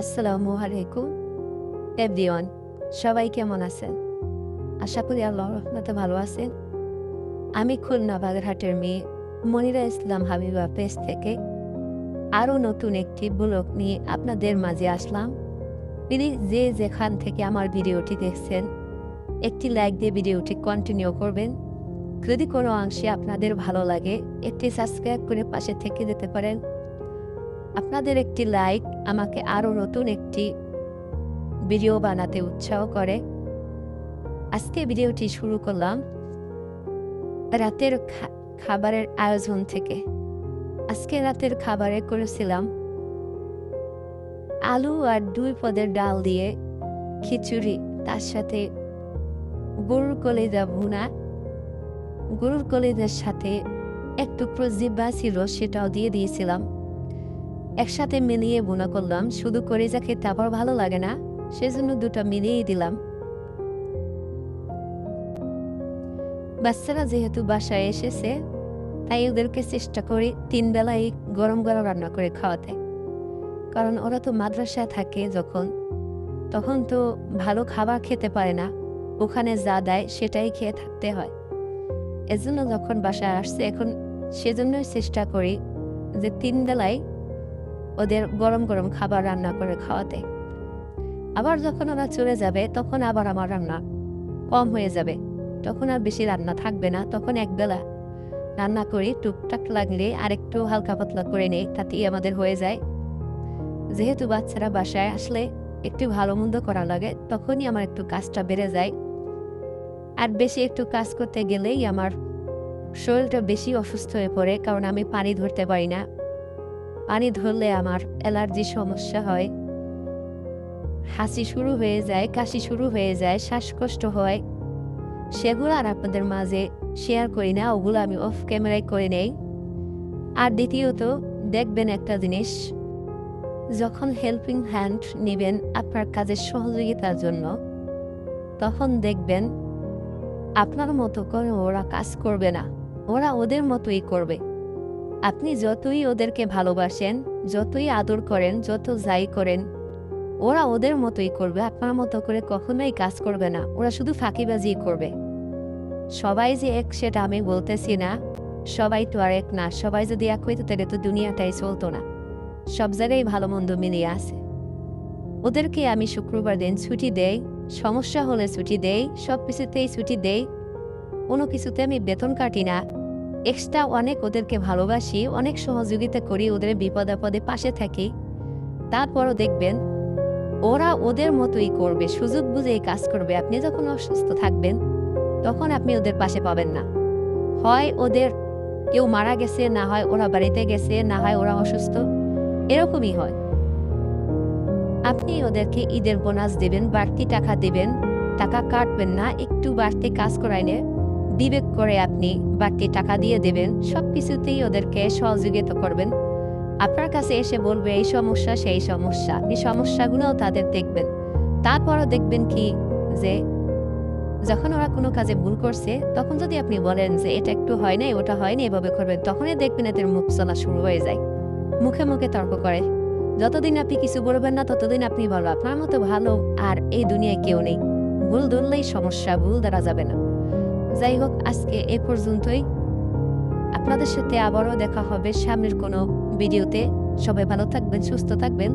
আসসালামু আলাইকুম এভরিওয়ান, সবাই কেমন আছেন? আশা করি আল্লাহর রহমতে ভালো আছেন। আমি খুলনা বাগেরহাটের মেয়ে মনিরা ইসলাম হাবিবা পেজ থেকে আরও নতুন একটি ব্লগ নিয়ে আপনাদের মাঝে আসলাম। প্লিজ যে যেখান থেকে আমার ভিডিওটি দেখছেন একটি লাইক দিয়ে ভিডিওটি কন্টিনিউ করবেন। যদি কোনো অংশে আপনাদের ভালো লাগে একটি সাবস্ক্রাইব করে পাশে থেকে যেতে পারেন। আপনাদের একটি লাইক আমাকে আরও নতুন একটি ভিডিও বানাতে উৎসাহ করে। আজকে ভিডিওটি শুরু করলাম রাতের খাবারের আয়োজন থেকে। আজকে রাতের খাবারে করেছিলাম আলু আর 2 পদের ডাল দিয়ে খিচুড়ি, তার সাথে গরুর কলিজা ভুনা। গরুর কলিজার সাথে একটু জিব্বা ছিল, সেটাও দিয়ে দিয়েছিলাম। একসাথে মিলিয়ে ভুনা করলাম। শুধু কলিজা খেতে আবার ভালো লাগে না, সেজন্য দুটো মিলিয়েই দিলাম। বাচ্চারা যেহেতু বাসায় এসেছে তাই ওদেরকে চেষ্টা করি 3 বেলাই গরম গরম রান্না করে খাওয়াতে, কারণ ওরা তো মাদ্রাসায় থাকে তখন তো ভালো খাবার খেতে পারে না। ওখানে যা দেয় সেটাই খেয়ে থাকতে হয়। এজন্য যখন বাসায় আসছে এখন সেজন্যই চেষ্টা করি যে 3 বেলাই ওদের গরম গরম খাবার রান্না করে খাওয়াতে। আবার যখন ওরা চলে যাবে তখন আবার আমার রান্না কম হয়ে যাবে, তখন আর বেশি রান্না থাকবে না। তখন একবেলা রান্না করি, টুকটাক লাগলে আরেকটু হালকা পাতলা করে নেই, তাতেই আমাদের হয়ে যায়। যেহেতু বাচ্চারা বাসায় আসলে একটু ভালো মন্দ করা লাগে, তখনই আমার একটু কাজটা বেড়ে যায়। আর বেশি একটু কাজ করতে গেলেই আমার শরীরটা বেশি অসুস্থ হয়ে পড়ে, কারণ আমি পানি ধরতে পারি না। পানি ধরলে আমার অ্যালার্জির সমস্যা হয়, হাসি শুরু হয়ে যায়, কাশি শুরু হয়ে যায়, শ্বাসকষ্ট হয়। সেগুলো আর আপনাদের মাঝে শেয়ার করি না, ওগুলো আমি অফ ক্যামেরায় করে নেই। আর দ্বিতীয়ত দেখবেন একটা জিনিস, যখন হেল্পিং হ্যান্ড নেবেন আপনার কাজের সহযোগিতার জন্য, তখন দেখবেন আপনার মতো করে ওরা কাজ করবে না, ওরা ওদের মতোই করবে। আপনি যতই ওদেরকে ভালোবাসেন, যতই আদর করেন, যত যাই করেন, ওরা ওদের মতোই করবে, আপনার মতো করে কখনোই কাজ করবে না। ওরা শুধু ফাঁকিবাজি করবে। সবাই যে এক সেটা আমি বলতেছি না, সবাই তো আর এক না। সবাই যদি এক হইতো তাহলে তো দুনিয়াটাই চলতো না। সব জায়গায় ভালো মন্দ মিলিয়ে আছে। ওদেরকে আমি শুক্রবার দিন ছুটি দেই, সমস্যা হলে ছুটি দেই, সব কিছুতেই ছুটি দেই। কোনো কিছুতে আমি বেতন কাটি না। এক্সট্রা অনেক ওদেরকে ভালোবাসি, অনেক সহযোগিতা করি, ওদের বিপদ আপদে পাশে থাকি। তারপরও দেখবেন ওরা ওদের মতোই করবে, সুযোগ বুঝেই কাজ করবে। আপনি যখন অসুস্থ থাকবেন তখন আপনি ওদের পাশে পাবেন না। হয় ওদের কেউ মারা গেছে, না হয় ওরা বাড়িতে গেছে, না হয় ওরা অসুস্থ, এরকমই হয়। আপনি ওদেরকে ঈদের বোনাস দেবেন, বাড়তি টাকা দেবেন, টাকা কাটবেন না। একটু বাড়তি কাজ করাইলে বিবেক করে আপনি বাড়তি টাকা দিয়ে দেবেন। সব কিছুতেই ওদেরকে সহযোগিতা করবেন। আপনার কাছে এসে বলবে এই সমস্যা সেই সমস্যা, এই সমস্যাগুলোও তাদের দেখবেন। তারপরও দেখবেন কি যে যখন ওরা কোনো কাজে ভুল করছে, তখন যদি আপনি বলেন যে এটা একটু হয় নাই, ওটা হয়নি, এভাবে করবেন, তখনই দেখবেন এদের মুখ চলা শুরু হয়ে যায়, মুখে মুখে তর্ক করে। যতদিন আপনি কিছু বলবেন না ততদিন আপনি ভালো। আপনার মতো ভালো আর এই দুনিয়ায় কেউ নেই। ভুল ধরলেই সমস্যা, ভুল ধরা যাবে না। যাই হোক, আজকে এ পর্যন্তই। আপনাদের সাথে আবারও দেখা হবে সামনের কোনো ভিডিওতে। সবাই ভালো থাকবেন, সুস্থ থাকবেন।